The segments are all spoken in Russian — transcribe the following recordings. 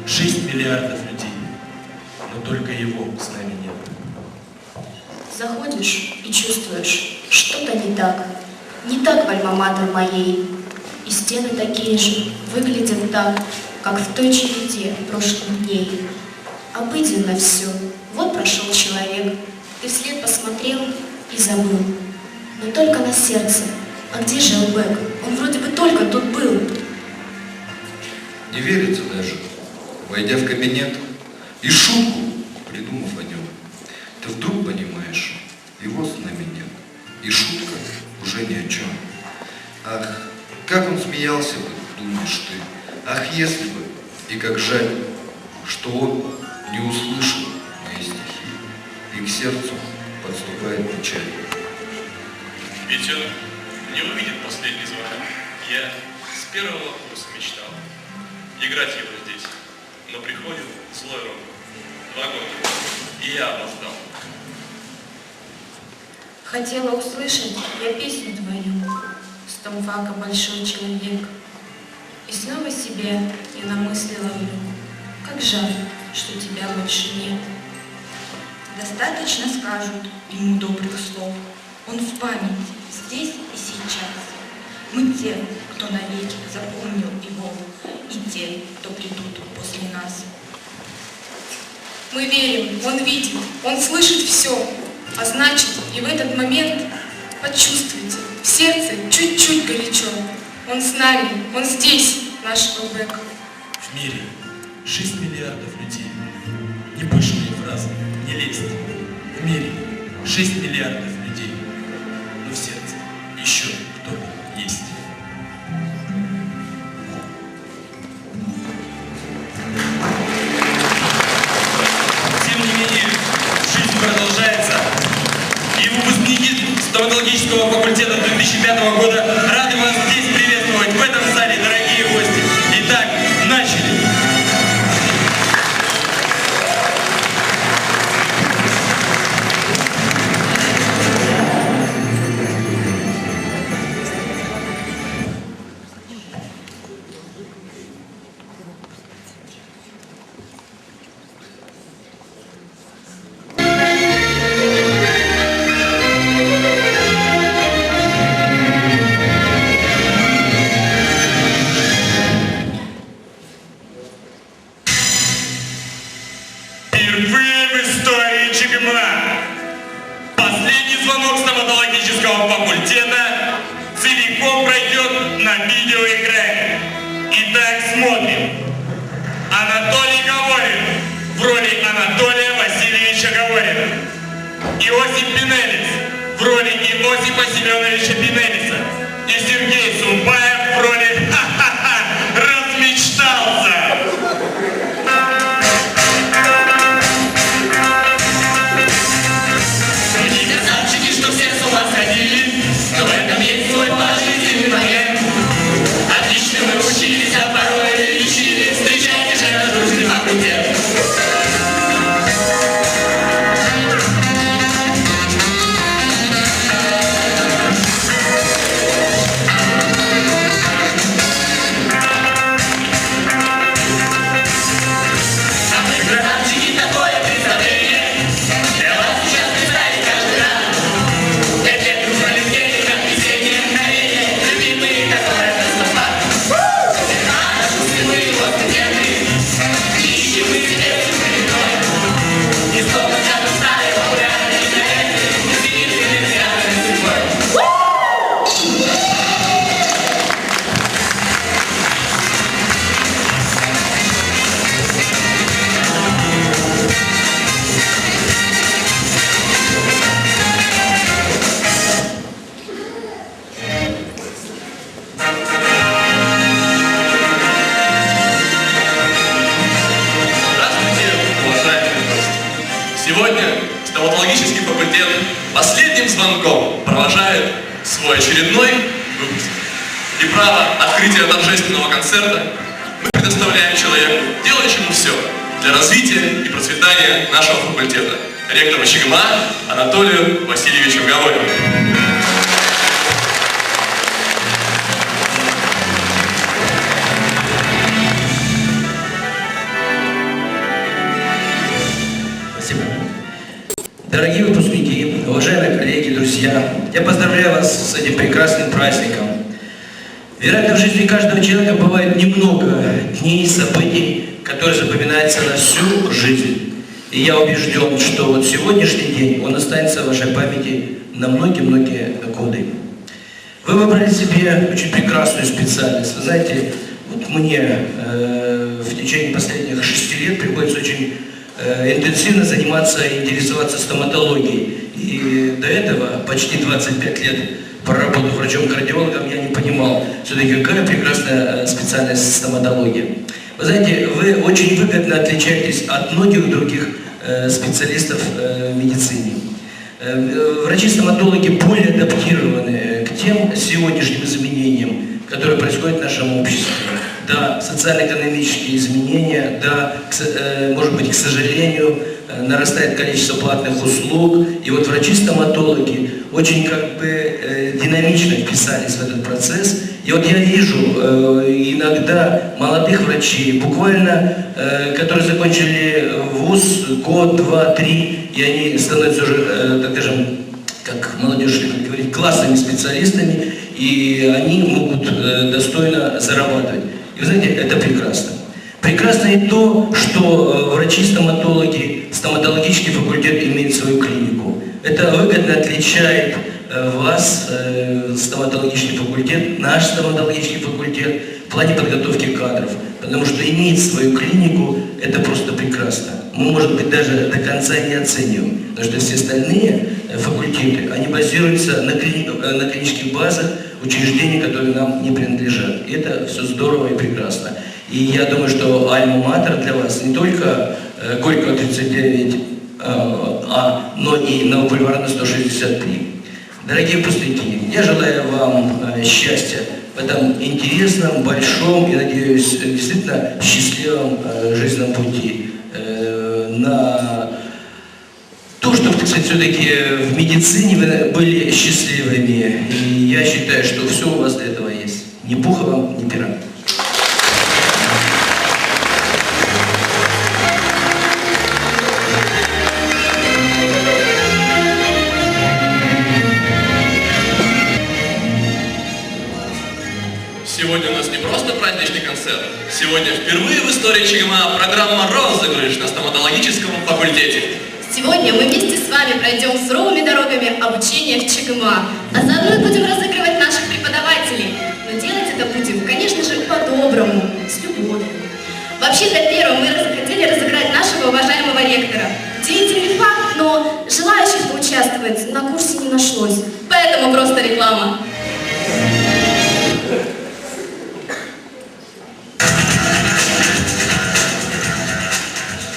6 миллиардов людей, но только его с нами нет. Заходишь и чувствуешь, что-то не так. Не так в альма-матер моей. И стены такие же, выглядят так, как в той череде прошлых дней. Обыденно все. Вот прошел человек, ты вслед посмотрел и забыл. Но только на сердце. А где же Элбек? Он вроде бы только тут был. Не верится даже, войдя в кабинет и шутку, придумав о нем, ты вдруг понимаешь, его с нами нет, и шутка уже ни о чем. Ах, как он смеялся бы, думаешь ты, ах, если бы, и как жаль, что он не услышал мои стихи, и к сердцу подступает печаль. Ведь он не увидит последний звонок. Я с первого курса мечтал играть его здесь, но приходит злой рок. 2 года, и я опоздал. Хотела услышать я песню твою, Стамфака большой человек. И снова себе я на мысли ловлю, как жаль, что тебя больше нет. Достаточно скажут ему добрых слов. Он в памяти, здесь и сейчас. Мы те, кто навеки запомнил его, и те, кто придут после нас. Мы верим, он видит, он слышит все. А значит, и в этот момент почувствуйте, в сердце чуть-чуть горячо. Он с нами, он здесь, наш Элбек. В мире 6 миллиардов людей. Не пышные фразы, не лезть. В мире 6 миллиардов людей. Но в сердце еще кто-то есть. Тем не менее, жизнь продолжается. И выпускники стоматологического факультета 2005 года рады вас здесь приветствовать, в этом зале, дорогие гости. Итак, начали. Впервые в истории ЧГМА последний звонок стоматологического факультета целиком пройдет на видеоэкране. Итак, смотрим. Анатолий Говорин в роли Анатолия Васильевича Говорина. Иосиф Пинелис в роли Иосифа Семеновича Пинелиса. И Сергей Сумбаев в роли размечтался. Но в этом есть свой положительный момент. Отлично мы учились, а порой лечили. Встречайте же наш дружный факультет. А мы, красавчики, такое представление для вас сейчас представить каждый раз. Сегодня стоматологический факультет последним звонком провожает свой очередной выпуск. И право открытия торжественного концерта мы предоставляем человеку, делающему все для развития и процветания нашего факультета, ректору ЧГМА Анатолию Васильевичу Говорину. Дорогие выпускники, уважаемые коллеги, друзья, я поздравляю вас с этим прекрасным праздником. Вероятно, в жизни каждого человека бывает немного дней, событий, которые запоминаются на всю жизнь. И я убежден, что вот сегодняшний день, он останется в вашей памяти на многие-многие годы. Вы выбрали себе очень прекрасную специальность. Вы знаете, вот мне в течение последних 6 лет приходится очень интенсивно заниматься и интересоваться стоматологией. И до этого почти 25 лет проработав врачом-кардиологом, я не понимал, все-таки какая прекрасная специальность стоматология. Вы знаете, вы очень выгодно отличаетесь от многих других специалистов в медицине. Врачи-стоматологи более адаптированы к тем сегодняшним изменениям, которые происходят в нашем обществе. Да, социально-экономические изменения, да, может быть, к сожалению, нарастает количество платных услуг. И вот врачи-стоматологи очень динамично вписались в этот процесс. И вот я вижу иногда молодых врачей, буквально, которые закончили вуз год, 2, 3, и они становятся уже, так скажем, как молодежь любит говорить, классными специалистами, и они могут достойно зарабатывать. И вы знаете, это прекрасно. Прекрасно и то, что врачи-стоматологи, стоматологический факультет имеет свою клинику. Это выгодно отличает вас, стоматологический факультет, наш стоматологический факультет в плане подготовки кадров. Потому что иметь свою клинику – это просто прекрасно. Мы, может быть, даже до конца не оцениваем. Потому что все остальные факультеты, они базируются на клинических базах учреждений, которые нам не принадлежат. И это все здорово и прекрасно. И я думаю, что альма-матер для вас не только Горького 39, но и Новобульварная 163. Дорогие выпускники, я желаю вам счастья в этом интересном, большом и, надеюсь, действительно счастливом жизненном пути. На то, чтобы, так сказать, все-таки в медицине вы были счастливыми. И я считаю, что все у вас для этого есть. Ни пуха вам, ни пера. Сегодня у нас не просто праздничный концерт. Сегодня впервые в истории ЧГМА программа «Розыгрыш» на стоматологическом факультете. Сегодня мы вместе с вами пройдем суровыми дорогами обучения в ЧГМА, а заодно и будем разыгрывать наших преподавателей. Но делать это будем, конечно же, по-доброму, с любовью. Вообще-то первым мы хотели разыграть нашего уважаемого ректора. Удивительный факт, но желающих поучаствовать на курсе не нашлось. Поэтому просто реклама.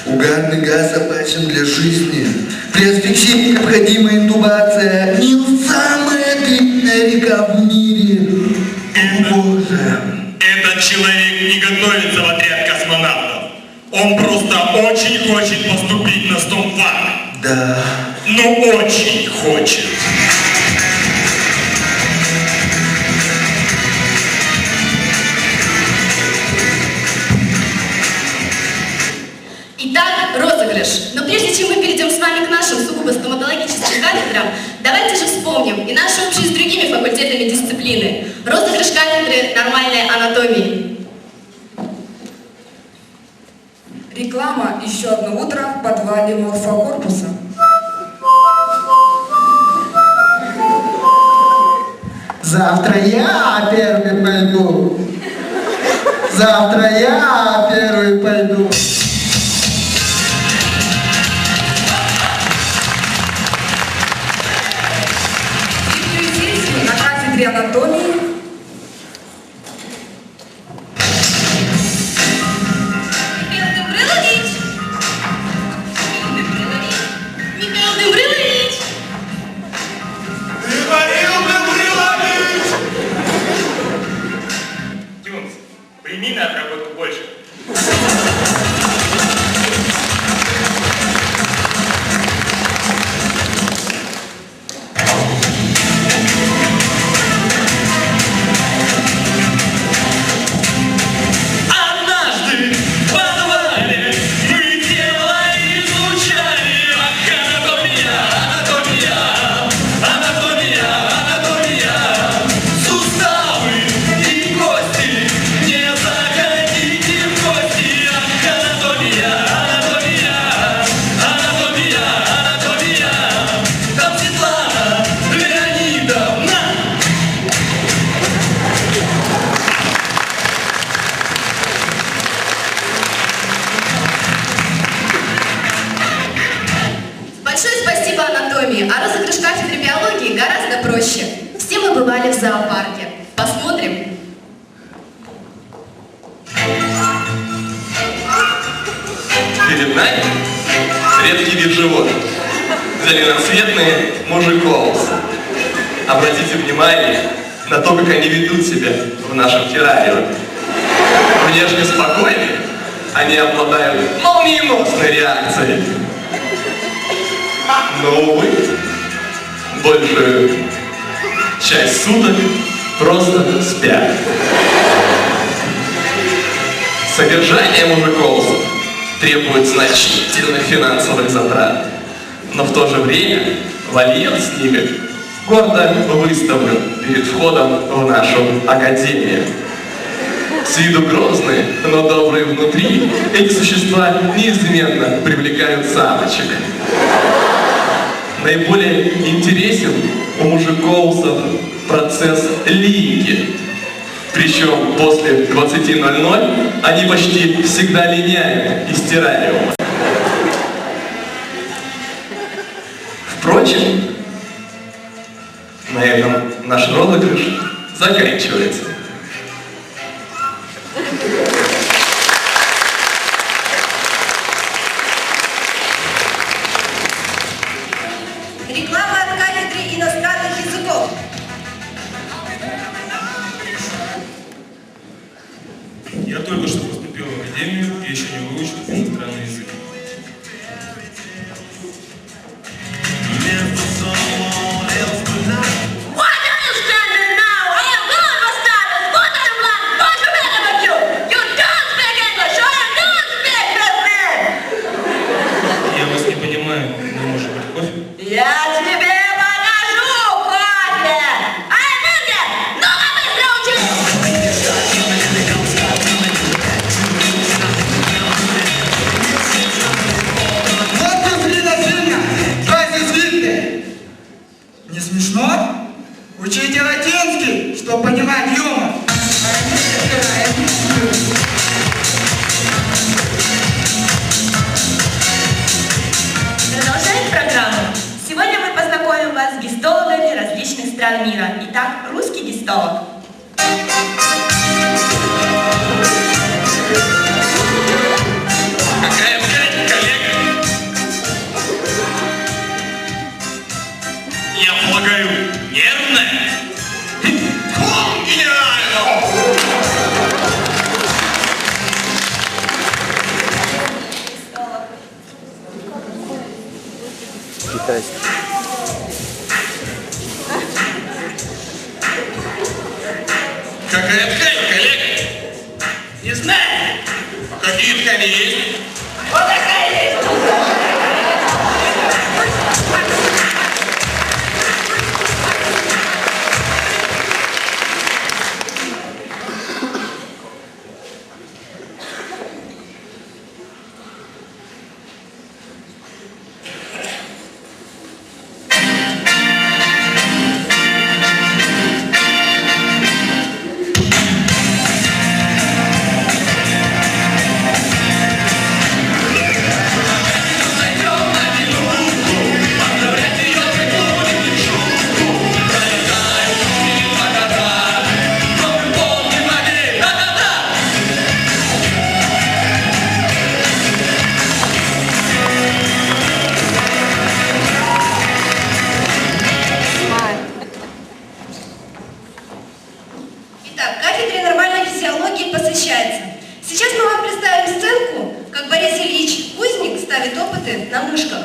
Угарный газ опасен для жизни. При асфиксии необходима интубация. Нил – самая длинная река в мире. О, Боже. Этот человек не готовится в отряд космонавтов. Он просто очень хочет поступить на стомфак. Да. Ну, очень хочет. Итак, розыгрыш. Но прежде чем мы перейдем с вами к нашим сугубо стоматологическим кафедрам, давайте же вспомним и наши общие с другими факультетами дисциплины. Розыгрыш кафедры нормальной анатомии. Реклама «Еще одно утро» в подвале морфокорпуса. Завтра я первый пойду. Завтра я первый пойду. На кафедре анатомии Тюнс, прими на отработку больше. проще. Все мы бывали в зоопарке. Посмотрим. Перед нами редкий вид животных. Зеленоцветные мужиколсы. Обратите внимание на то, как они ведут себя в нашем террариуме. Внешне спокойные, они обладают молниеносной реакцией. Но, увы, большую часть суток просто спят. Содержание мужиколсов требует значительных финансовых затрат, но в то же время вольер с ними гордо выставлен перед входом в нашу академию. С виду грозные, но добрые внутри, эти существа неизменно привлекают самочек. Наиболее интересен у мужиколсов процесс линьки. Причем после 20:00 они почти всегда линяют из террариума. Впрочем, на этом наш розыгрыш заканчивается. Реклама от кафедры иностранных языков. Я только что поступил в академию и еще не выучил иностранный язык. Я вас не понимаю, но может быть кофе? Я тебе покажу кофе! Ай, люди, ну-ка быстро учись! Вот ты, Свина, Катя Свинты! Не смешно? Учите латинский, чтобы понимать юмор. Продолжаем программу. Сегодня мы познакомим вас с гистологами различных стран мира. Итак, русский гистолог. Какая взять, коллега? Я полагаю, нервная? Гениально! Какая ткань, коллега? Не знаю. А какие ткани есть? Вот такая есть! Итак, кафедре нормальной физиологии посвящается. Сейчас мы вам представим сценку, как Борис Ильич Кузник ставит опыты на мышках.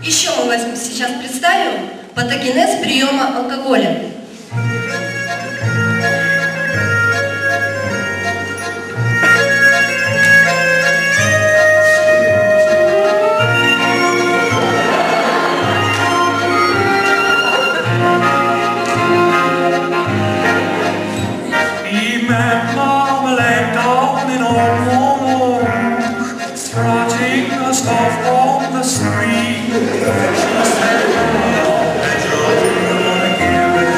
Еще мы вас сейчас представим патогенез приема алкоголя. off on the street. She said, that you're gonna give it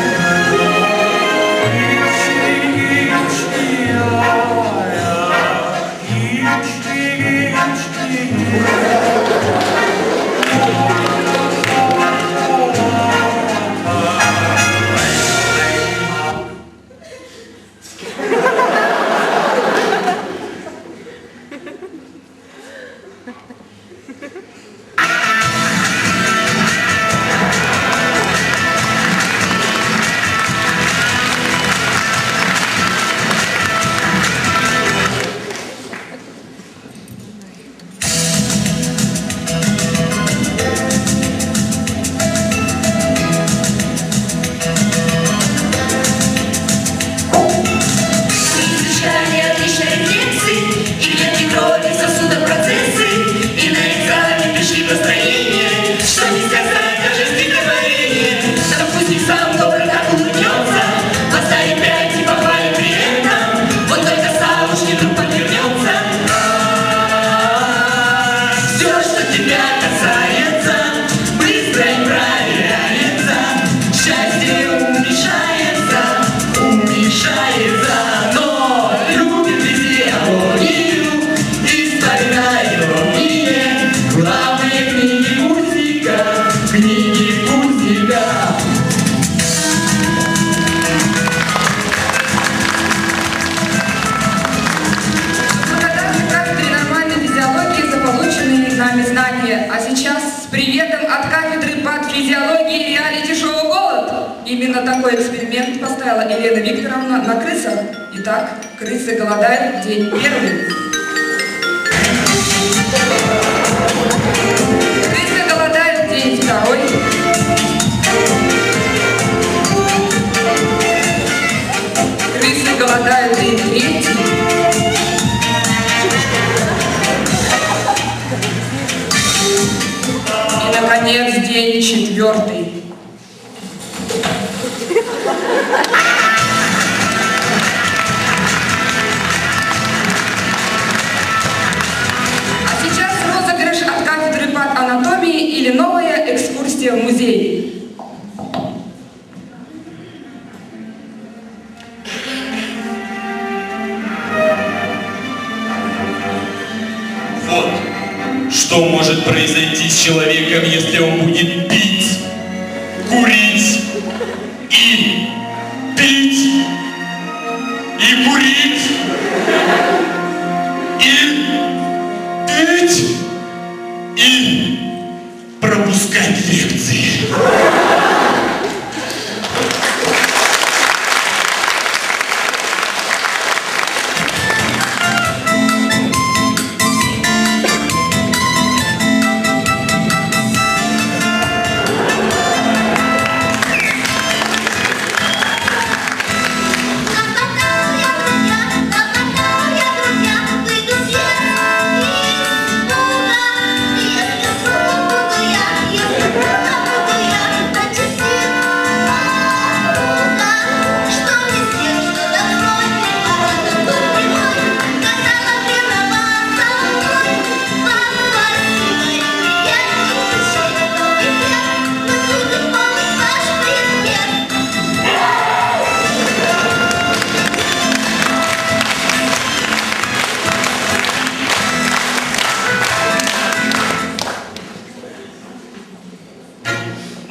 А сейчас с приветом от кафедры патофизиологии реалити-шоу «Голод». Именно такой эксперимент поставила Елена Викторовна на крысах. Итак, крысы голодают день первый. Крысы голодают день второй. Крысы голодают день третий. И, наконец, день четвертый. А сейчас розыгрыш от кафедры патанатомии или новая экскурсия в музей. Вот что может произойти с человеком, если он будет пить, курить и пить и курить и пить и пропускать лекции.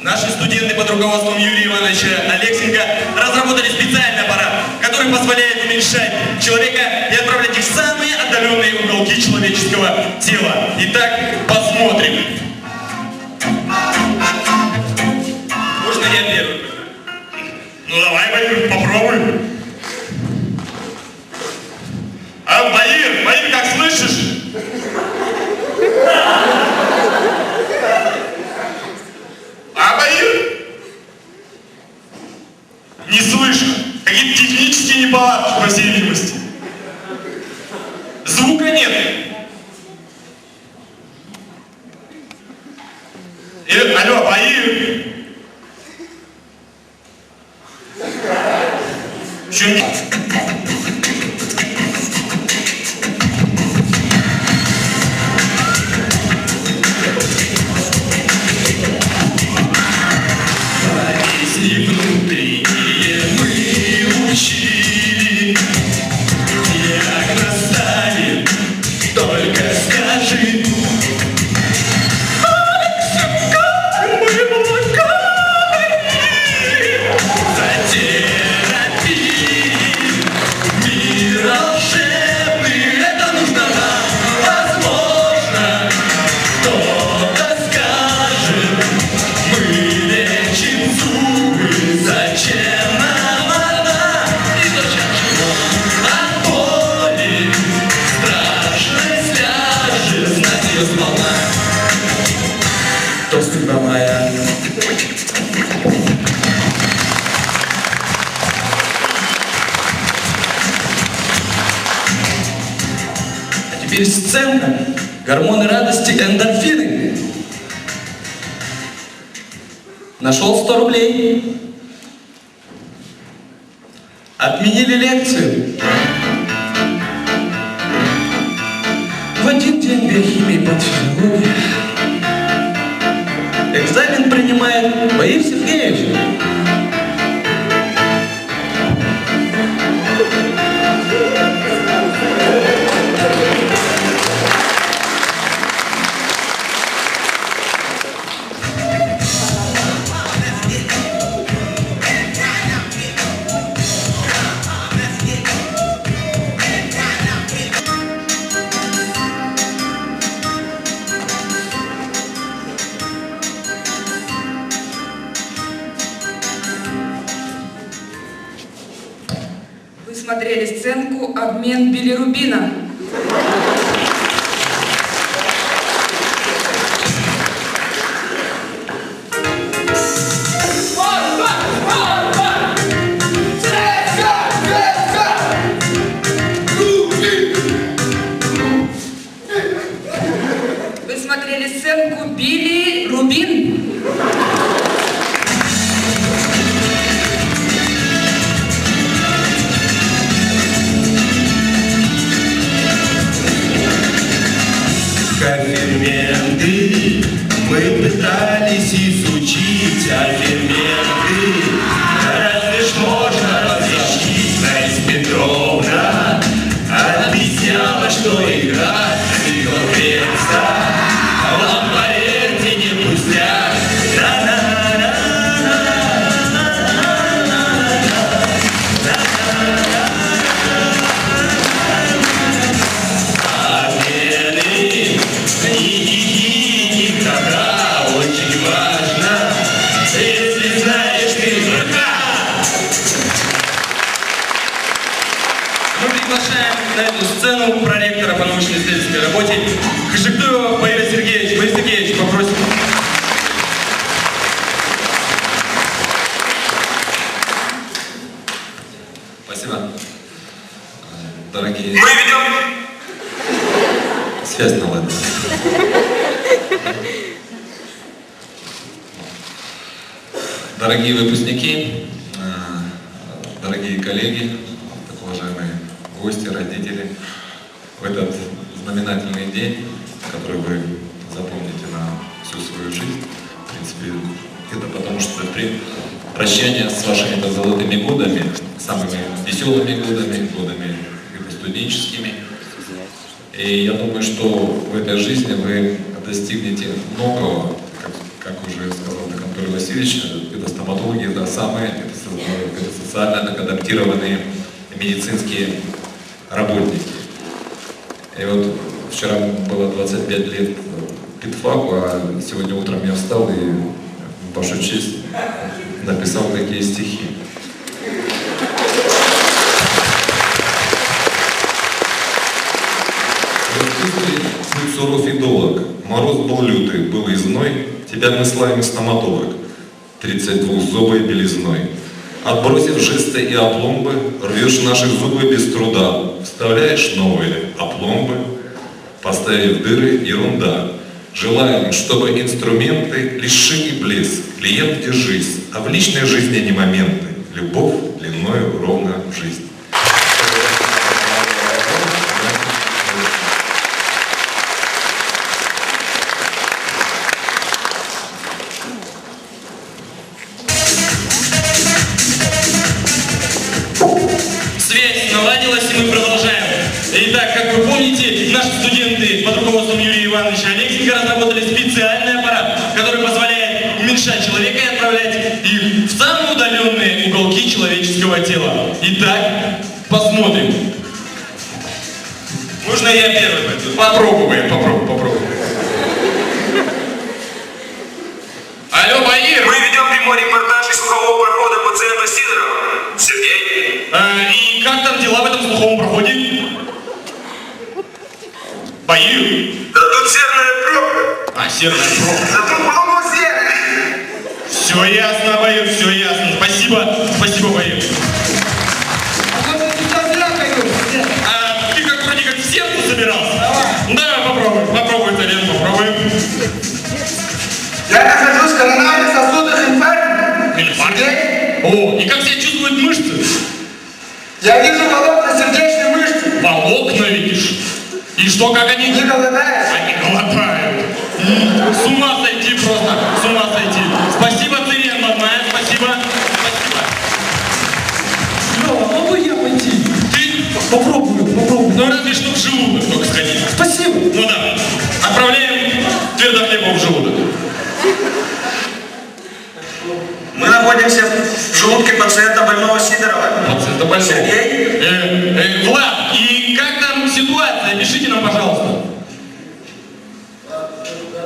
Наши студенты под руководством Юрия Ивановича Алексенко разработали специальный аппарат, который позволяет уменьшать человека и отправлять их в самые отдаленные уголки человеческого тела. Итак, посмотрим. Можно я первый? Ну давай, Баир, попробуй. А, Баир, как слышишь? А, Баир? Не слышно. Какие-то технические неполадки, по всей видимости. Звука нет. Алло, Баир? Что нет? судьба моя. А теперь сценка. Гормоны радости, эндорфины. Нашел 100 рублей. Отменили лекцию. В один день биохимии под физиологию. Экзамен принимает Борис Сергеевич. Вы смотрели сценку «Обмен билирубина». Вы смотрели сценку «Билирубин». Ферменты мы пытались изучить, а ферменты разве ж можно различить? Насть Петровна объясняла, что игра двигался, вам поверьте, не пустяк. Мы приглашаем на эту сцену проректора по научно-исследовательской работе Кожевтуева Бориса Сергеевича. Борис Сергеевич, попросим. Спасибо. Дорогие... Мы ведем... Связь наладилась. Дорогие выпускники, дорогие коллеги, так уважаемые гости, родители, в этот знаменательный день, который вы запомните на всю свою жизнь, в принципе, это потому что прощание с вашими золотыми годами, самыми веселыми годами студенческими. И я думаю, что в этой жизни вы достигнете многого, как уже сказал Анатолий Васильевич, это стоматологи, это социально адаптированные медицинские работники. И вот вчера было 25 лет педфаку, а сегодня утром я встал и, в вашу честь, написал такие стихи. Будь суров и долог, мороз был лютый, был и зной, тебя мы славим стоматолог, 32-зубой белизной. Отбросив жесты и опломбы, рвешь наши зубы без труда, вставляешь новые опломбы, поставив дыры, ерунда. Желаем, чтобы инструменты лишь шик и блеск, клиент держись, а в личной жизни не моменты, любовь длиною ровно в жизнь. Связь наладилась, и мы продолжаем. Итак, как вы помните, наши студенты под руководством Юрия Ивановича Алексенко разработали специальный аппарат, который позволяет уменьшать человека и отправлять их в самые удаленные уголки человеческого тела. Итак, посмотрим. Можно я первый пойду? Попробуем. Алло, Баир! Мы ведем прямой репортаж из слухового прохода по центру Сидорова. Сергей? И как там дела в этом слуховом проходе? Баир? Да тут серная пробка. Серная пробка. Да тут полмузея Все ясно, Баир, все ясно. Спасибо, спасибо, Баир. А ты как вроде как в сетку собирался? Давай попробуй, Тарен, попробуем. Я нахожусь в коронарно-сосудных инфарктах. Инфаркт? О, и как себя чувствуют мышцы? Я вижу волокна сердечной мышцы. Волокна видишь? И что, как они? Не голодаешь? Они голодают. С ума сойти просто, с ума сойти. Спасибо, Цирен, родная, спасибо. Спасибо. Лёва, могу я пойти? Ты? Попробую. Ну разве что в желудок только сходи. Спасибо. Ну да. Отправляем твердохлебов в желудок. Мы находимся в желудке пациента больного Сидорова. Пациента больного. Сергей? Влад, и как там ситуация? Пишите нам, пожалуйста.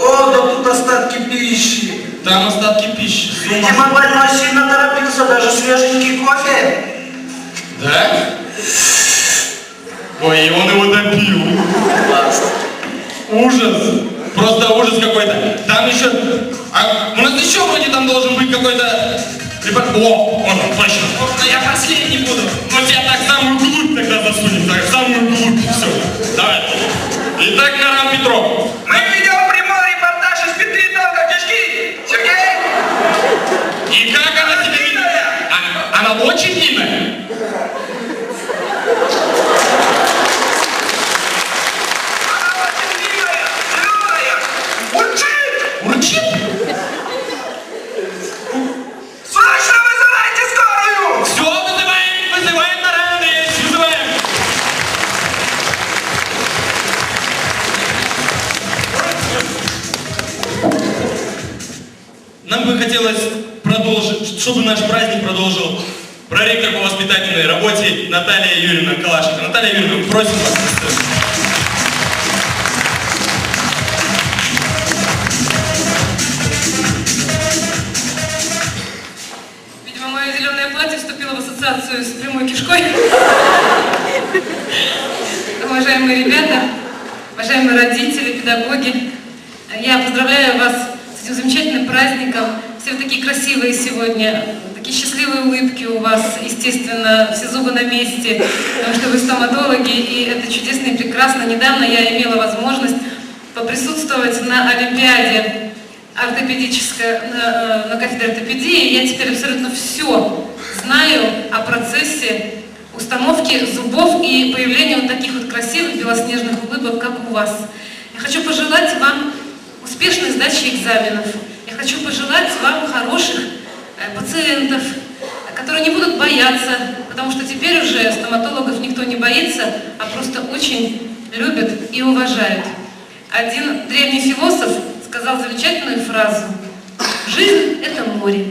О, да тут остатки пищи. Там остатки пищи. Видимо, больной сильно торопился, даже свеженький кофе. Да? Ой, и он его допил. Ужас. Просто ужас какой-то. Там еще... у нас еще вроде там должен быть какой-то... О, он, точно. Я последний буду. Но тебя так в самую глубь тогда засунем. Так, в самую глубь. Все. Давай. Итак, Нарам Петров. Мы ведем прямой репортаж из петли тонкой кишки. Сергей? И как она себя ведет? Она очень длинная. Урчит? Срочно вызывайте скорую! Все, вызываем на ранее, вызываем. Нам бы хотелось продолжить, чтобы наш праздник продолжил проректор по воспитательной работе Наталья Юрьевна Калашенко. Наталья Юрьевна, просим вас на сцену. Видимо, мое зеленое платье вступило в ассоциацию с прямой кишкой. Уважаемые ребята, уважаемые родители, педагоги, я поздравляю вас с этим замечательным праздником. Все вы такие красивые сегодня, такие счастливые улыбки у вас, естественно, все зубы на месте, потому что вы стоматологи, и это чудесно и прекрасно. Недавно я имела возможность поприсутствовать на Олимпиаде ортопедической, на кафедре ортопедии. Я теперь абсолютно все знаю о процессе установки зубов и появления вот таких вот красивых белоснежных улыбок, как у вас. Я хочу пожелать вам успешной сдачи экзаменов. Я хочу пожелать вам хороших пациентов, которые не будут бояться, потому что теперь уже стоматологов никто не боится, а просто очень любят и уважают. Один древний философ сказал замечательную фразу: «Жизнь – это море.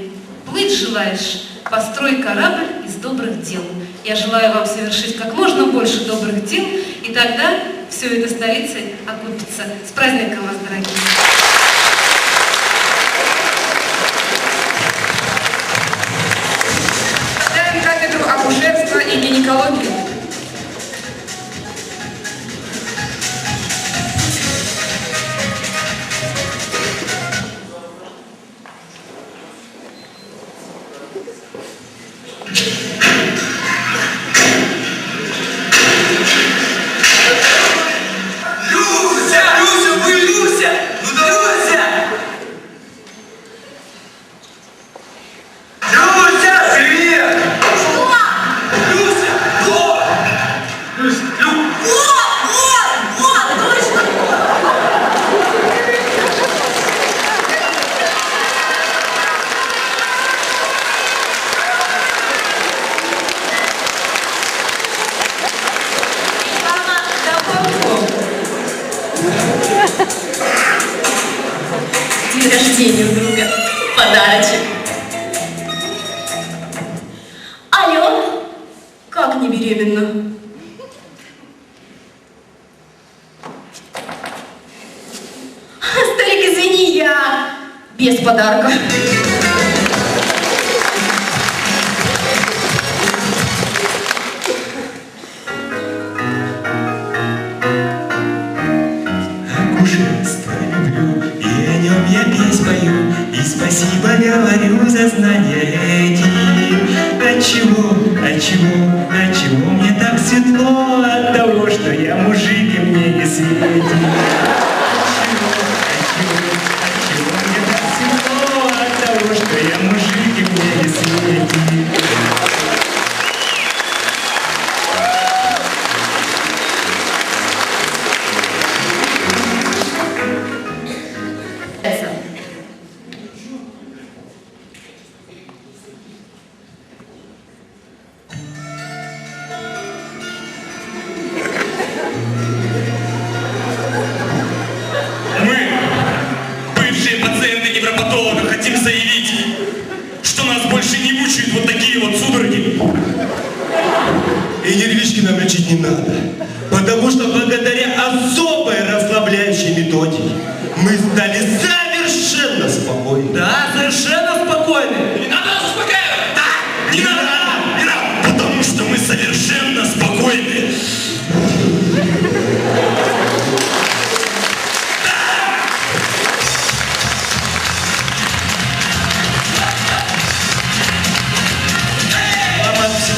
Плыть желаешь, построй корабль из добрых дел». Я желаю вам совершить как можно больше добрых дел, и тогда все это столицей окупится. С праздником вас, дорогие! Ставим кафедру акушерства и гинекологии. День рождения у друга. Подарочек. Алло, как не беременна? Старик, извини, я без подарка. Акушерство люблю, и о нем я песнь пою, и И спасибо говорю за знания эти. Отчего мне так светло от того, что я мужик и мне не светит? Отчего мне так светло от того, что я мужик и мне не светит? Хотим заявить, что нас больше не мучают вот такие вот судороги. И нервишки нам лечить не надо, потому что благодаря особой расслабляющей методике мы стали совершенно спокойны. Да, совершенно спокойны. Не надо нас успокаивать. Да, не надо, потому что мы совершенно спокойны.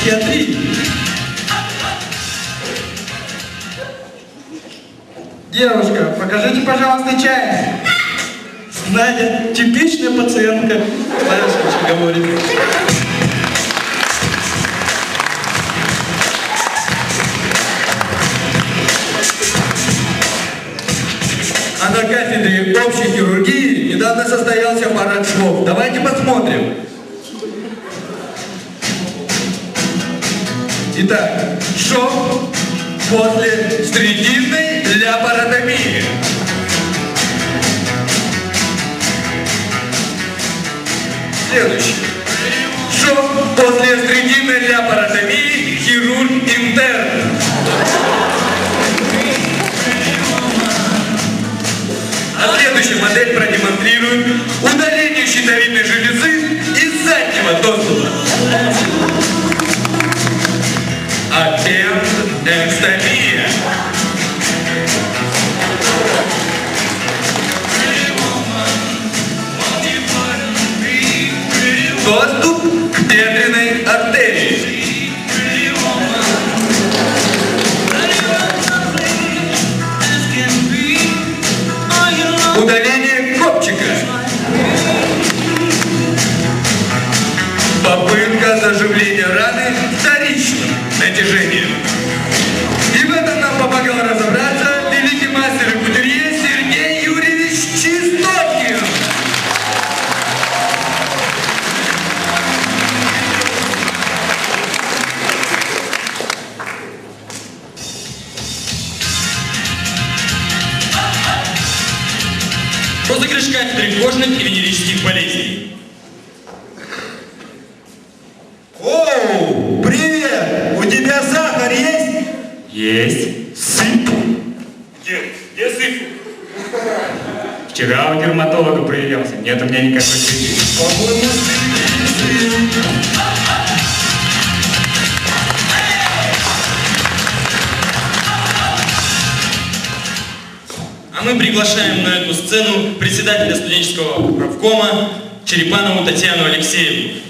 Психиатрии. Девушка, покажите, пожалуйста, чай. Надя, типичная пациентка. Знаешь, что говорит. А на кафедре общей хирургии недавно состоялся парад швов. Давайте посмотрим. Итак, шов после срединной ляпаротомии. Следующий. Шов после срединной ляпаротомии хирург-интерн. А следующая модель продемонстрирует удаление щитовидной железы из заднего тонуса. Аппендэктомия. Доступ к бедренной артерии. Удаление копчика. Попытка заживления раны вторичным натяжением. И в этом нам помогал разобраться великий мастер и кутюрье Сергей Юрьевич Чистотин. Розыгрыш кафедры кожных и венерических болезней. Оу, привет! У тебя сахар есть? Есть. Сыпь. Где сыпь? Вчера у дерматолога проверялся. Нет у меня никакой причины. По-моему, А мы приглашаем на эту сцену председателя студенческого правкома Черепанову Татьяну Алексеевну.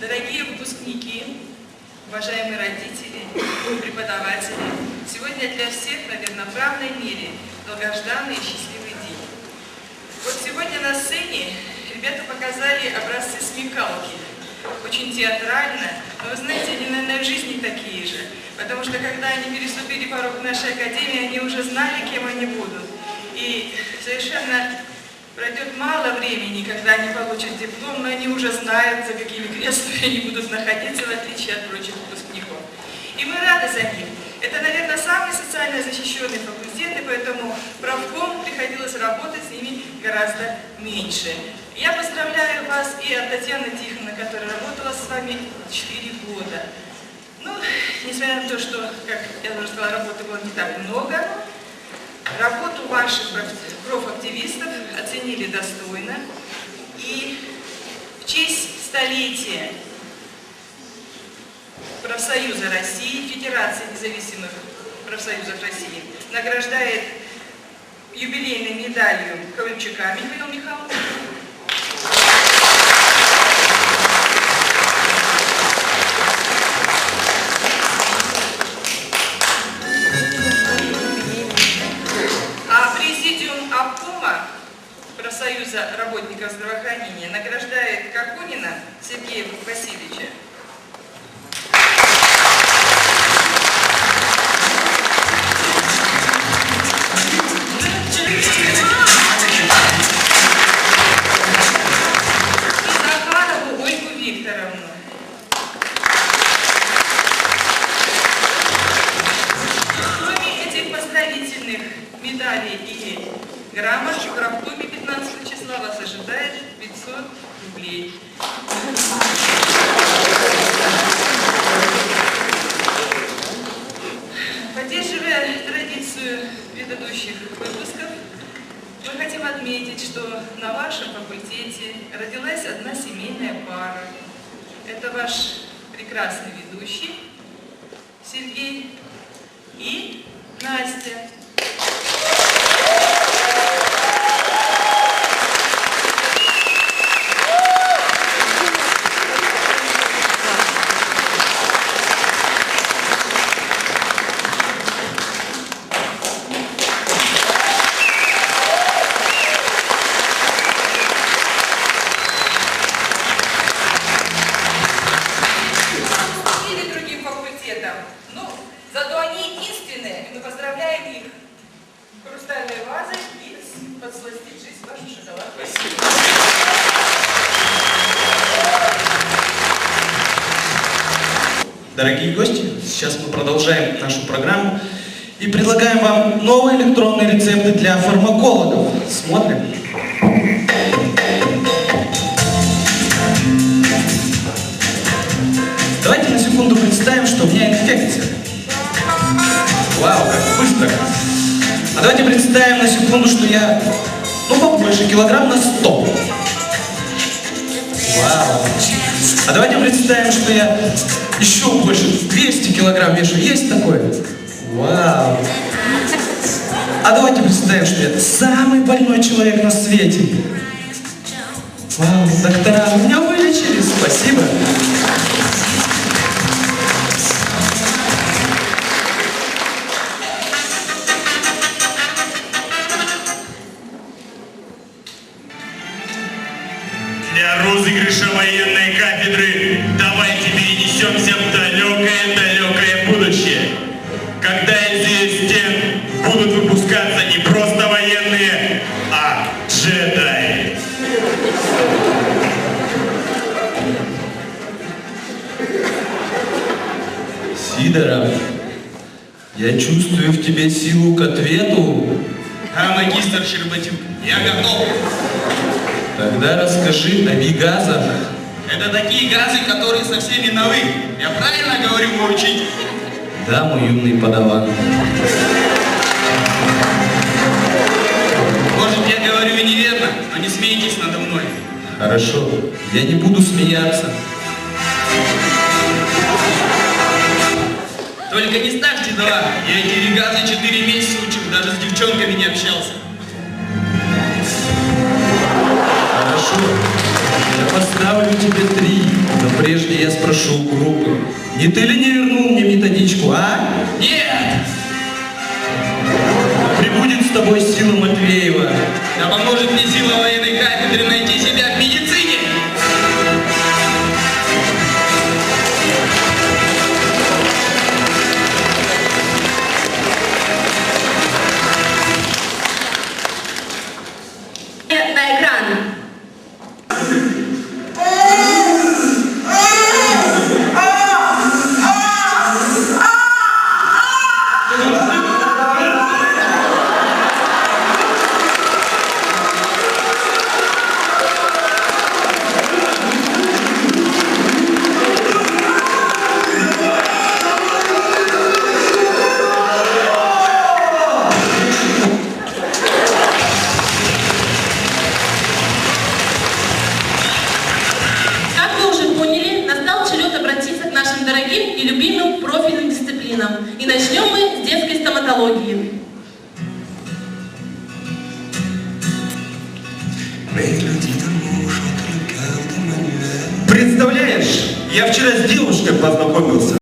Дорогие выпускники, уважаемые родители, преподаватели, сегодня для всех, наверное, в равной мере долгожданный и счастливый день. Вот сегодня на сцене ребята показали образцы смекалки. Очень театрально, но вы знаете, они, наверное, в жизни такие же. Потому что когда они переступили порог нашей академии, они уже знали, кем они будут. И совершенно пройдет мало времени, когда они получат диплом, но они уже знают, за какими креслами они будут находиться, в отличие от прочих выпускников. И мы рады за них. Это, наверное, самый социально защищенный факультет, и поэтому правком приходилось работать с ними гораздо меньше. Я поздравляю вас и от Татьяны Тихоновны, которая работала с вами 4 года. Ну, несмотря на то, что, как я уже сказала, работы было не так много, работу ваших профактивистов оценили достойно. И в честь столетие профсоюза России, Федерации независимых профсоюзов России награждает юбилейной медалью Ковальчука Михаила Михайловича. А президиум обкома профсоюза работников здравоохранения награждает Какунина Сергея Васильевича. Захарову Ольгу Викторовну. Кроме этих поздравительных медалей и грамот, в правкоме 15 числа вас ожидает 500 рублей. Поддерживая традицию предыдущих выпусков, мы хотим отметить, что на вашем факультете родилась одна семейная пара. Это ваш прекрасный ведущий Сергей и Настя. Или другим факультетам. Ну, зато они единственные, и мы поздравляем их хрустальной вазой и подсластить жизнь вашу шоколадку. Дорогие гости, сейчас мы продолжаем нашу программу и предлагаем вам новые электронные рецепты для фармакологов. Смотрим. Давайте на секунду представим, что у меня инфекция. Вау, как быстро. А давайте представим на секунду, что я, побольше, килограмм на 100. Вау. А давайте представим, что я еще больше, 200 килограмм вешу. Есть такое? Вау. А давайте представим, что я самый больной человек на свете. Вау, доктора, меня вылечили. Спасибо. Для розыгрыша военной кафедры давайте перенесемся в далекое-далекое будущее, когда из ее стен будут выпускаться не просто военные, а джедаи. Сидоров, я чувствую в тебе силу к ответу. А, магистр Щербатюк, я готов. Тогда расскажи о вигазах. Это такие газы, которые со всеми на «вы». Я правильно говорю, мой учитель? Да, мой юный подаван. Может, я говорю и неверно, но не смейтесь надо мной. Хорошо, я не буду смеяться. Только не ставьте 2. Я эти вигазы 4 месяца учил, даже с девчонками не общался. Хорошо, я поставлю тебе 3, но прежде я спрошу у группы, не ты ли не вернул мне методичку, а? Нет! Прибудет с тобой сила Матвеева. Да поможет мне сила военной кафедры найти себя в медицине! На экран. Начнем мы с детской стоматологии. Представляешь, я вчера с девушкой познакомился.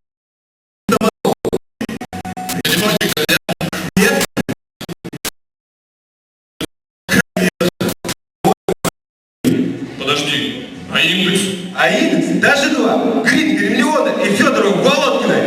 Подожди, а индекс? А индекс даже два. Грин Гремлиона и Федоров Володкиной.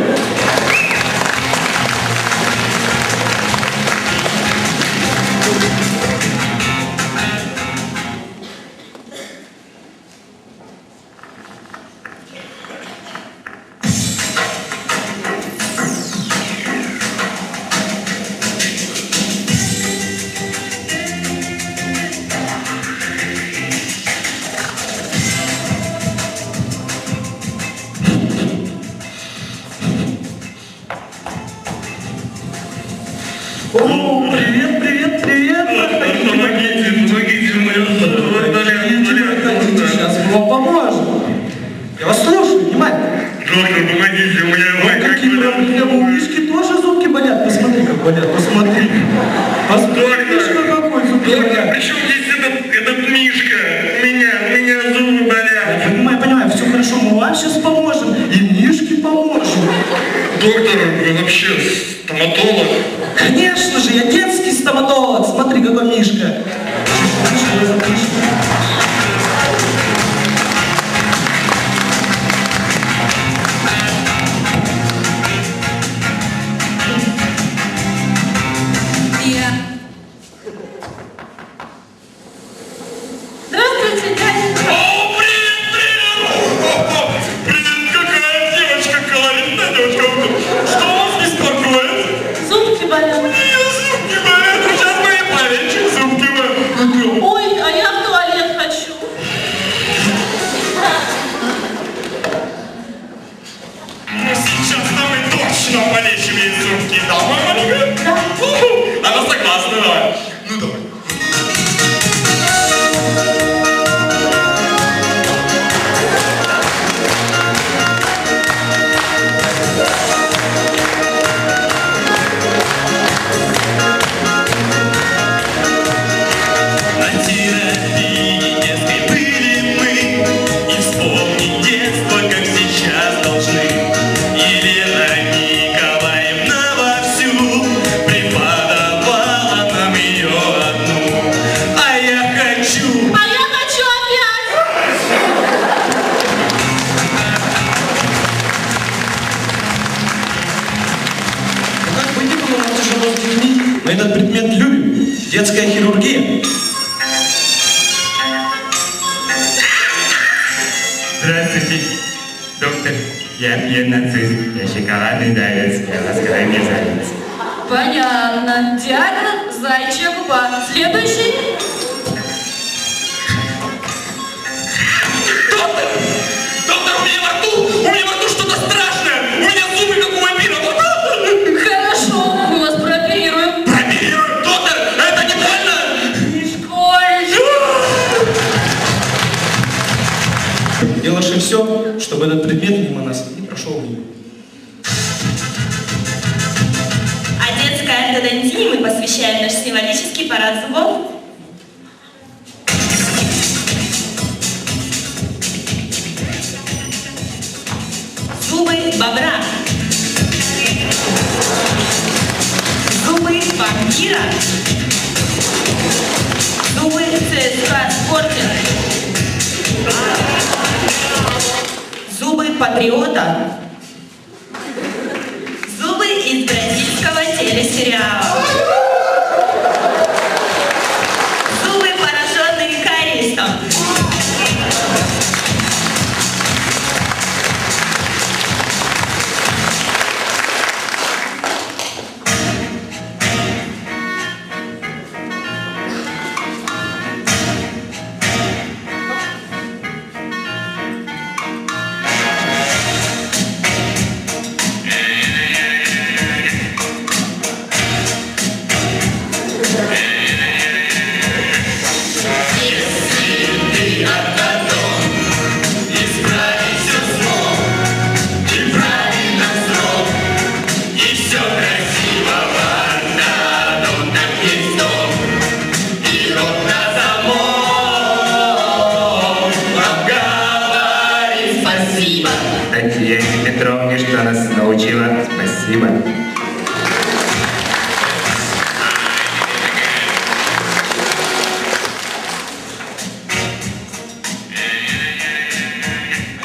О, привет, привет, привет! Помогите, мою Сейчас мы вам поможем. Я вас слушаю, внимательно. Доктор, помогите, у меня Какие проблемы? У Мишки тоже зубки болят. Посмотри, как болят, посмотри. Посмотри, Мишка какой зубки болят. При чем здесь этот Мишка? У меня зубы болят. Я понимаю, все хорошо, мы вам сейчас поможем. И Мишке поможем. Доктор, вы вообще стоматолог? Конечно же, я детский стоматолог. Смотри, какой Мишка. Здравствуйте, дядя. О, привет, какая девочка, колоритная девочка. Что вас беспокоит? Зубки болят. Зубки болят, сейчас мы и полечим зубки. Ой, а я в туалет хочу. Ну, сейчас-то мы точно полечим ей зубки, да, мамочка? Да. Она согласна, давай. Ну, давай. На терапии детской были мы, и вспомнить детство, как сейчас должны. Елена Николаевна вовсю преподавала нам ее одну. А я хочу опять. Как бы ни было нам тяжело с детьми, мы этот предмет любим. Детская хирургия. Здравствуйте, доктор. Я пьян-нацист. Я шоколадный заяц. Я ласкаю мне заяц. Понятно. Диагноз зайчья губа. Следующий. Доктор, у меня во рту что-то страшное. У меня зубы как у вампира. Хорошо, мы вас прооперируем. Проверируем. Доктор, это не больно? Делаешь все, чтобы этот предмет мимо нас не прошел мимо. А детской ортодонтии мы посвящаем наш символический парад зубов. Зубы бобра. Зубы вампира. Зубы ЦСКА Спортинг. Зубы патриота. Зубы из бразильского телесериала. Зубы, пораженные кариесом. Татьяне Петровне, что нас научила. Спасибо.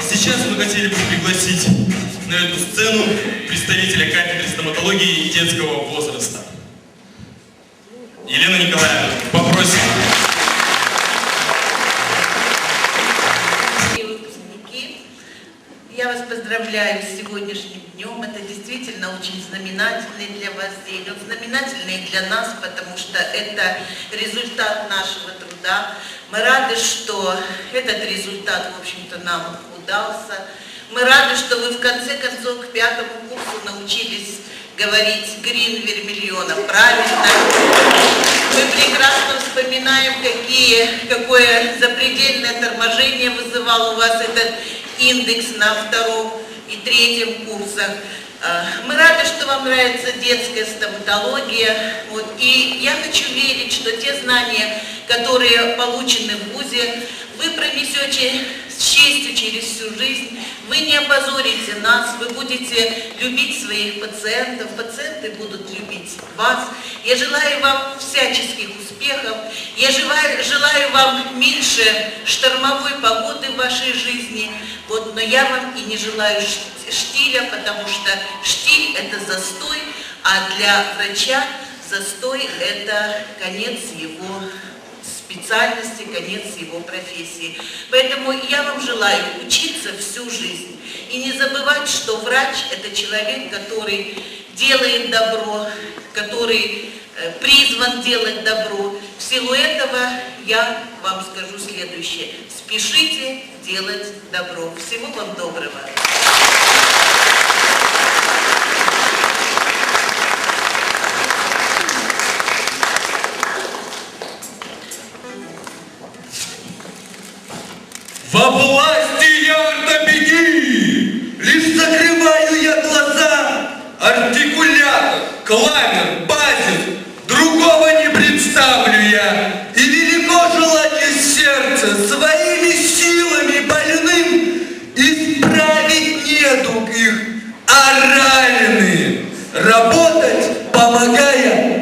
Сейчас мы хотели бы пригласить на эту сцену представителя кафедры стоматологии и детского возраста. Елена Николаевна, попросим. Выпускники, я вас поздравляю с сегодняшним днем. Это действительно очень знаменательный для вас день. Он знаменательный для нас, потому что это результат нашего труда. Мы рады, что этот результат, в общем-то, нам удался. Мы рады, что вы в конце концов к 5-му курсу научились говорить «грин вермильона» правильно. Мы прекрасно вспоминаем, какое запредельное торможение вызывал у вас этот индекс на 2-м и 3-м курсах. Мы рады, что вам нравится детская стоматология. И я хочу верить, что те знания, которые получены в ВУЗе, вы пронесете с честью через всю жизнь. Вы не опозорите нас, вы будете любить своих пациентов, пациенты будут любить вас. Я желаю вам всяческих успехов, я желаю вам меньше штормовой погоды в вашей жизни, но я вам и не желаю штиля, потому что штиль – это застой, а для врача застой – это конец его специальности, конец его профессии. Поэтому я вам желаю учиться всю жизнь и не забывать, что врач – это человек, который делает добро, который призван делать добро. В силу этого я вам скажу следующее. Спешите делать добро. Всего вам доброго. Во власти я ортопедии, лишь закрываю я глаза, артикулятор, кламер, базис, другого не представлю я. И велико желание сердца своими силами больным исправить недуг их, а раненые работать, помогая.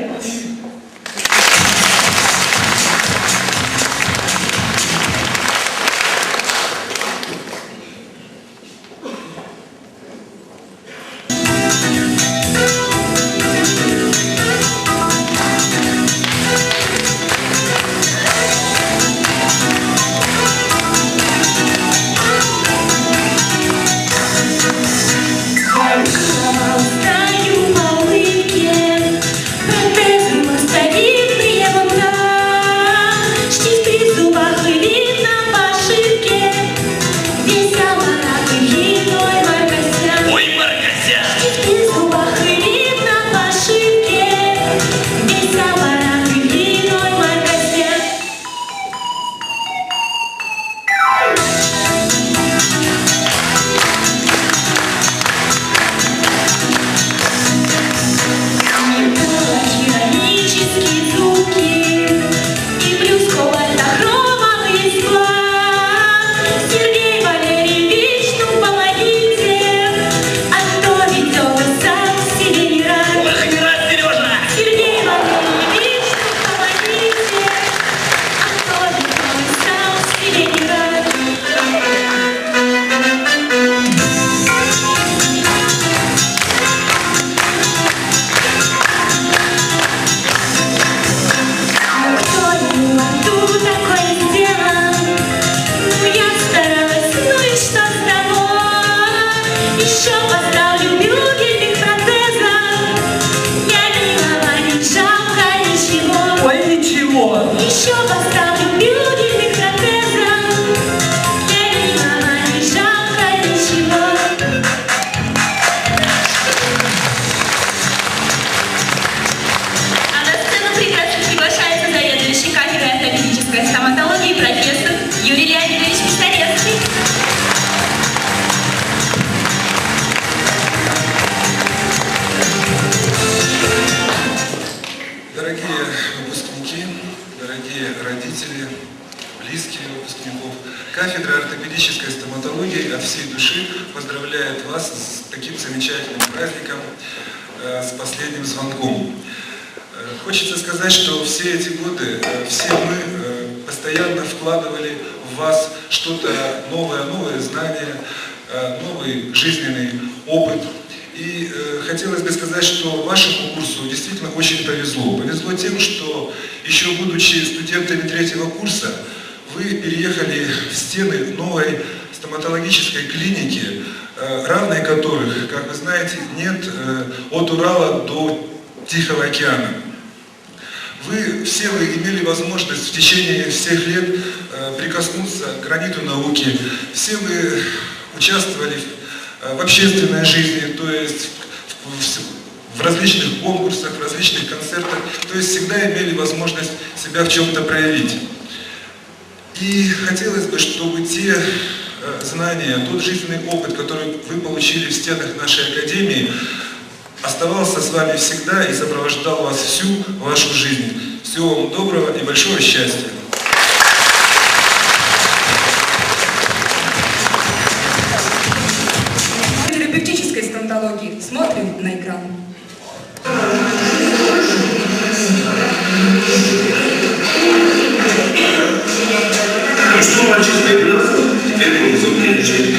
дентистической стоматологии от всей души поздравляет вас с таким замечательным праздником, с последним звонком. Хочется сказать, что все эти годы, все мы постоянно вкладывали в вас что-то новое, новые знания, новый жизненный опыт. И хотелось бы сказать, что вашему курсу действительно очень повезло. Повезло тем, что еще будучи студентами 3-го курса, вы переехали в стены новой стоматологической клиники, равной которых, как вы знаете, нет от Урала до Тихого океана. Все вы имели возможность в течение всех лет прикоснуться к граниту науки, все вы участвовали в общественной жизни, то есть в различных конкурсах, в различных концертах, то есть всегда имели возможность себя в чем-то проявить. И хотелось бы, чтобы те знания, тот жизненный опыт, который вы получили в стенах нашей академии, оставался с вами всегда и сопровождал вас всю вашу жизнь. Всего вам доброго и большого счастья! Терапевтической стоматологии. Смотрим на экран. Ну что, мальчишки, теперь мы зубки лечить.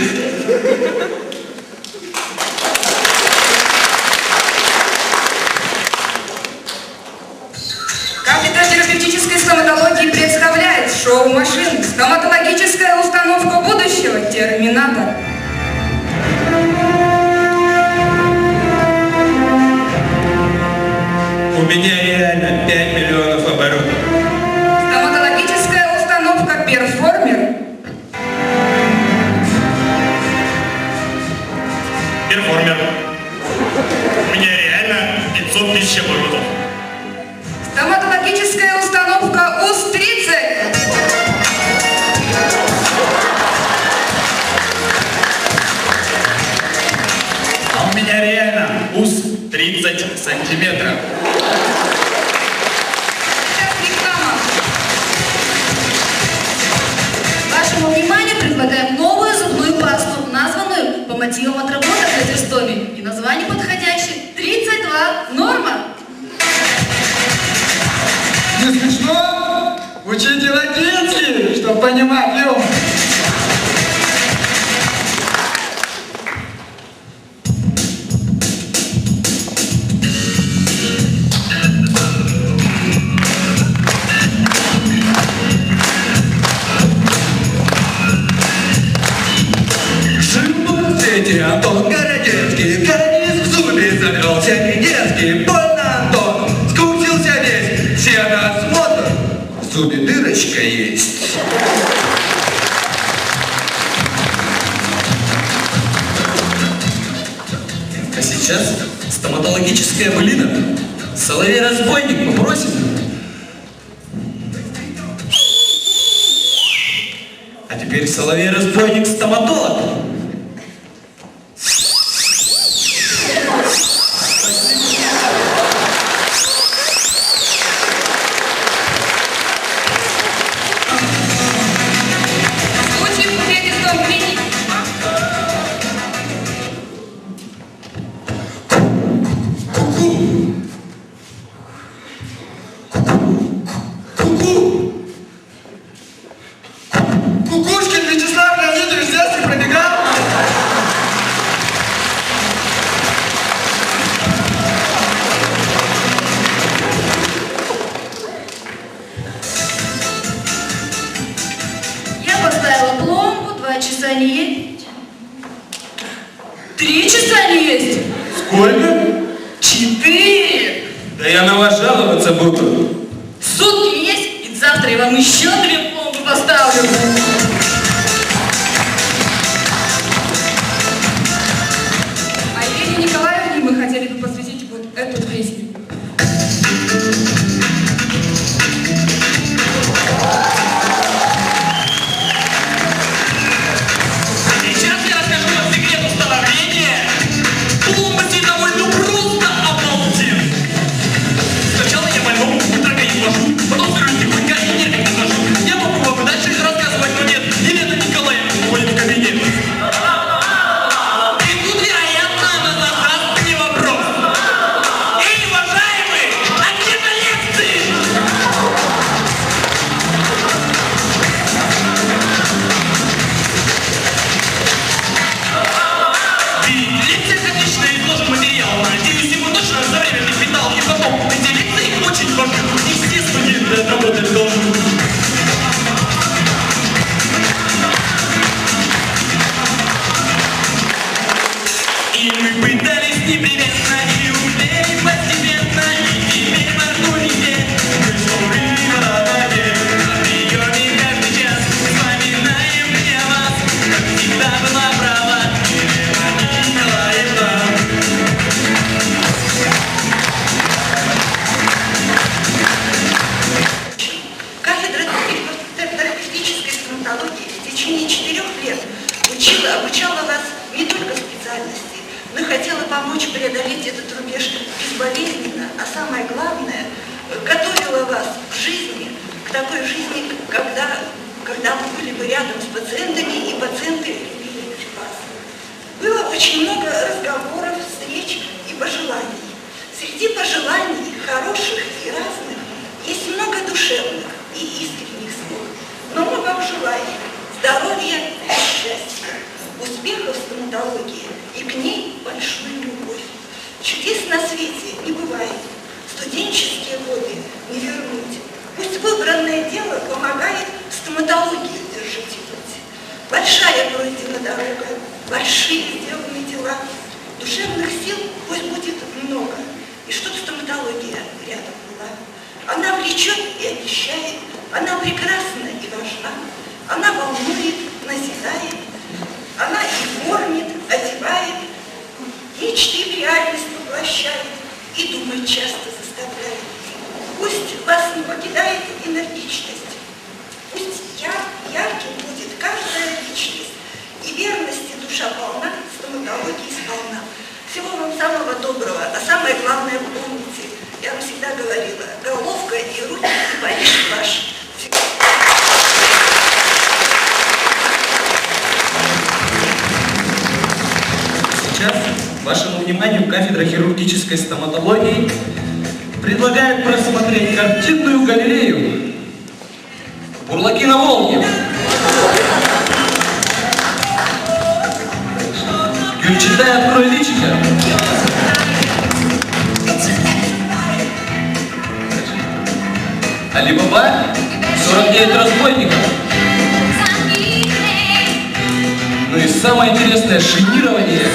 Кафедра терапевтической стоматологии представляет шоу машин «Стоматологическая установка будущего. Терминатор». У меня реально 5 миллионов оборотов. Стоматологическая установка «Перформер». Перформер. У меня реально 500 тысяч оборотов. Стоматологическая установка УС-30. А у меня реально УС 30 сантиметров. Вашему вниманию предлагаем новую зубную пасту, названную по мотивам отработок на Тестоме. И название подходящее 32 норма. Не смешно? Учите латинский, чтобы понимать, ё. Антон Городецкий, канис в зубе завелся недетский. Больно, Антон, скрутился весь, все на осмотр. В зубе дырочка есть. А сейчас стоматологическая былина. Соловей-разбойник попросим. А теперь соловей-разбойник-стоматолог. Кукушкин Вячеслав Леонидович здесь не пробегал? Я поставила пломбу, 2 часа не есть. 3 часа не есть. Сколько? 4. Да я на вас жаловаться буду. Сутки есть, и завтра я вам еще 2 пломбы поставлю. А Елене Николаевне мы хотели бы посвятить вот эту песню. Сейчас я расскажу вам секрет установления. Пломба довольно просто обалденно. Сначала я больному ультракаин ввожу, потом сырую тихонько и нервик наношу. Я могу вам и дальше рассказывать. обучала вас не только специальности, но и хотела помочь преодолеть этот рубеж безболезненно, а самое главное, готовила вас к жизни, к такой жизни, когда вы были бы рядом с пациентами, и пациенты любили вас. Было очень много разговоров, встреч и пожеланий. Среди пожеланий, хороших и разных, есть много душевных и искренних слов. Но мы вам желаем здоровья и счастья, успехов в стоматологии и к ней большую любовь. Чудес на свете не бывает, студенческие годы не вернуть. Пусть выбранное дело помогает стоматологию держать. Большая пройдена дорога, большие сделаны дела. Душевных сил пусть будет много, и чтоб стоматология рядом была. Она влечет и обещает, она прекрасна и важна, она волнует, назидает, она и кормит, одевает, мечты в реальность воплощает и думать часто заставляет. Пусть вас не покидает энергичность, пусть ярким будет каждая личность, и верности душа полна, стоматологии сполна. Всего вам самого доброго, а самое главное помните, я вам всегда говорила, головка и руки и Париж ваш. Сейчас вашему вниманию кафедра хирургической стоматологии предлагает просмотреть картинную галерею «Бурлаки на Волге». Гюльчатай, открой личико. Али-Баба, 49 разбойников. Ну и самое интересное — шинирование.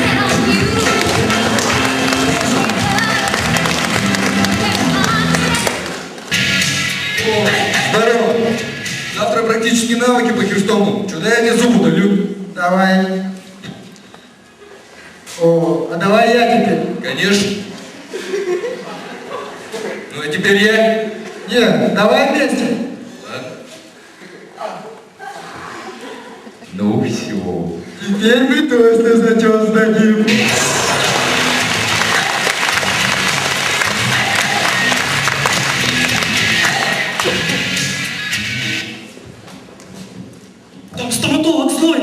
Здорово. Завтра практические навыки по Хьюстому. Что, дай я тебе зуб удалю? Давай. О, а давай я теперь. Конечно. Ну а теперь я. Нет, давай вместе. Ладно. Ну все. Теперь мы точно зачет сдадим. Там стоматолог злой.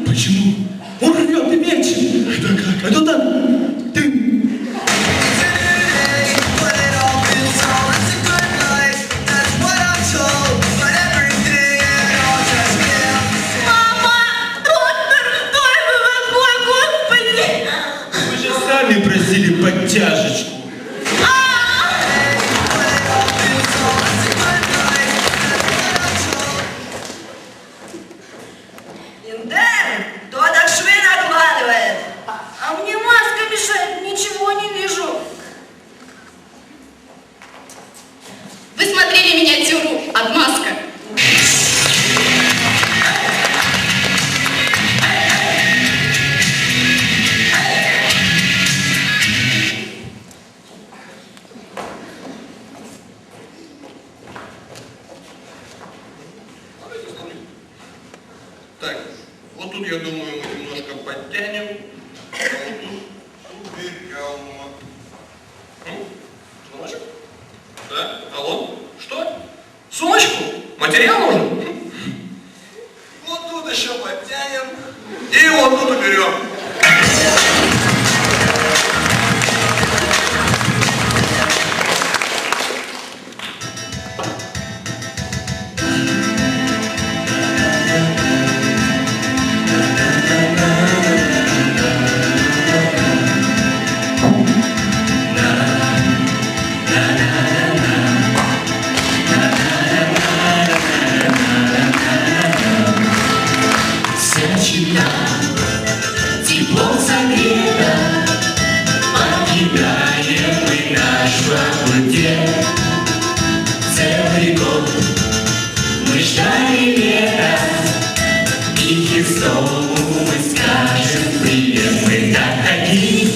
Почему? Он рвет и мечет. Это как? Это так. Ты. Вы же сами просили подтяжечку. Кто так швы накладывает? А мне маска мешает, ничего не вижу. Вы смотрели миниатюру «Отмазка». Так, вот тут, я думаю, мы немножко подтянем, а вот тут уберем. Сумочек? Да? Алло? Что? Сумочку? Материал нужен? Вот тут еще подтянем и вот тут уберем. Тепло согрето, покидаем мы наш факультет. Целый год мы ждали лета, и Хьюстому мы скажем привет. Мы так хотим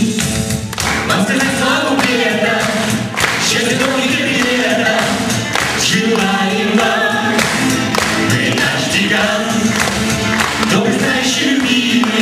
вам сказать славу лета, счастья, долгих лета. Желаем вам, вы наш гигант, добрый, знающий, любимый.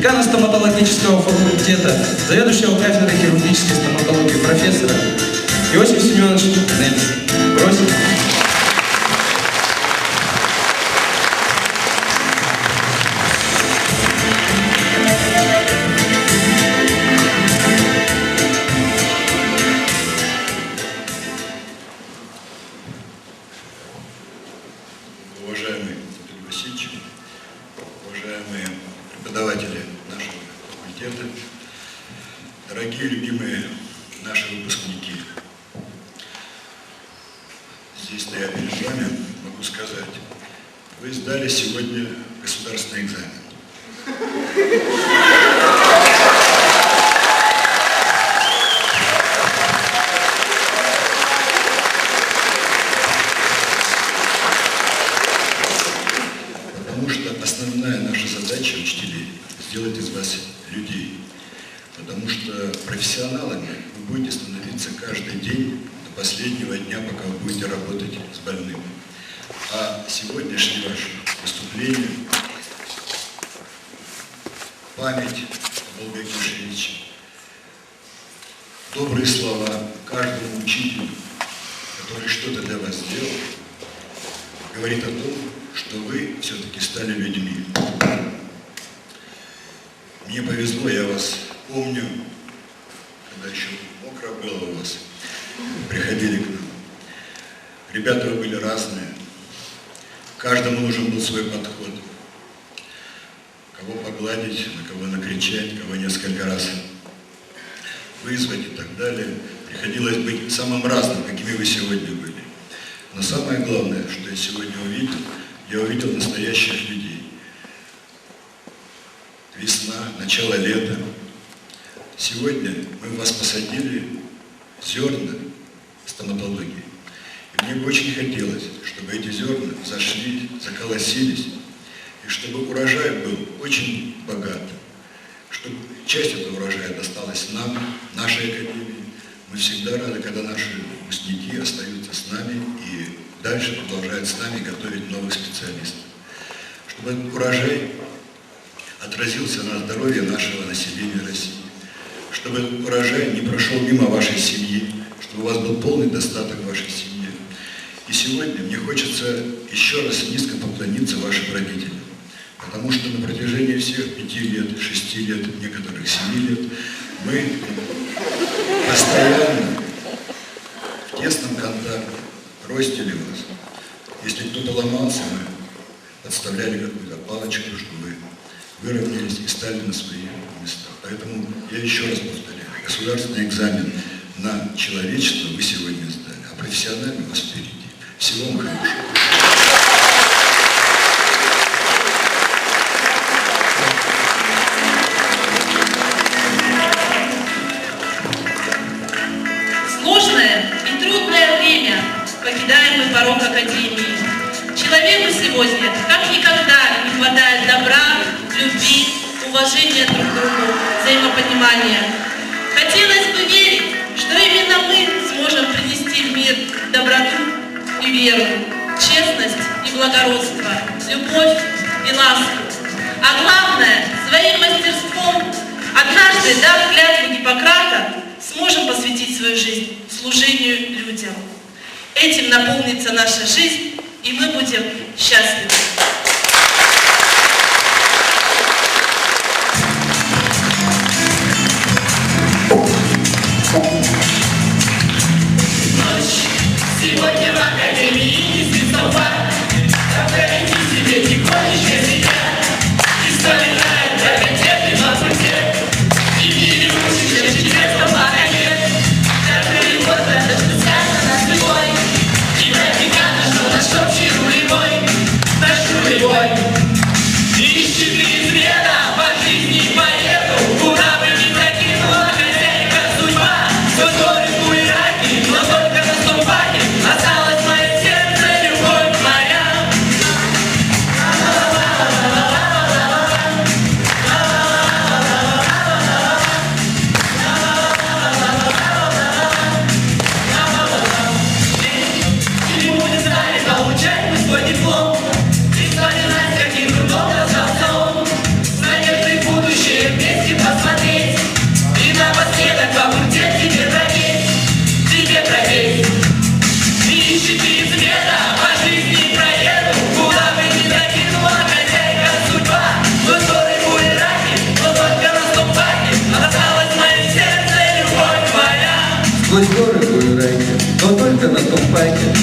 декана стоматологического факультета, заведующего кафедрой хирургической стоматологии профессора Иосиф Семенович Нельсон. Просим. Уважаемый Анатолий Васильевич, уважаемые преподаватели нашего факультета, дорогие любимые наши выпускники, здесь стоя перед вами, могу сказать, вы сдали сегодня государственный экзамен. Потому что основная наша задача учителей – сделать из вас людей. Потому что профессионалами вы будете становиться каждый день до последнего дня, пока вы будете работать с больным. А сегодняшнее ваше выступление, память о Булгаке Шевиче, добрые слова каждому учителю, который что-то для вас сделал, говорит о том, что вы все-таки стали людьми. Мне повезло, я вас помню, когда еще мокро было у вас, приходили к нам. Ребята вы были разные, каждому нужен был свой подход. Кого погладить, на кого накричать, кого несколько раз вызвать и так далее. Приходилось быть самым разным, какими вы сегодня были. Но самое главное, что я сегодня увидел, я увидел настоящих людей. Весна, начало лета. Сегодня мы в вас посадили зерна стоматологии. И мне бы очень хотелось, чтобы эти зерна взошли, заколосились, и чтобы урожай был очень богат, чтобы часть этого урожая досталась нам, нашей академии. Мы всегда рады, когда наши выпускники остаются с нами и дальше продолжают с нами готовить новых специалистов. Чтобы этот урожай отразился на здоровье нашего населения России. Чтобы этот урожай не прошел мимо вашей семьи, чтобы у вас был полный достаток в вашей семье. И сегодня мне хочется еще раз низко поклониться вашим родителям. Потому что на протяжении всех 5 лет, 6 лет, некоторых 7 лет, мы постоянно в тесном контакте ростили вас. Если кто-то ломался, мы подставляли какую-то палочку, чтобы выровнялись и стали на свои места. Поэтому я еще раз повторяю, государственный экзамен на человечество вы сегодня сдали, а профессионально у вас впереди. Всего вам хорошего. Сложное и трудное время покидаем мы порог Академии. Человеку сегодня как никогда не хватает добра, любви, уважения друг к другу, взаимопонимания. Хотелось бы верить, что именно мы сможем принести в мир доброту и веру, честность и благородство, любовь и ласку. А главное, своим мастерством, однажды дав клятву Гиппократа, сможем посвятить свою жизнь служению людям. Этим наполнится наша жизнь, и мы будем счастливы. Сегодня в Академии не снова. Подарите себе тихонечко себя. И вспоминает приоритеты на пути. И не любишь, тебе помогает. Который год это специально нас любой. И нафига нашел наш общий рулевой. Наш рулевой. на том пайке.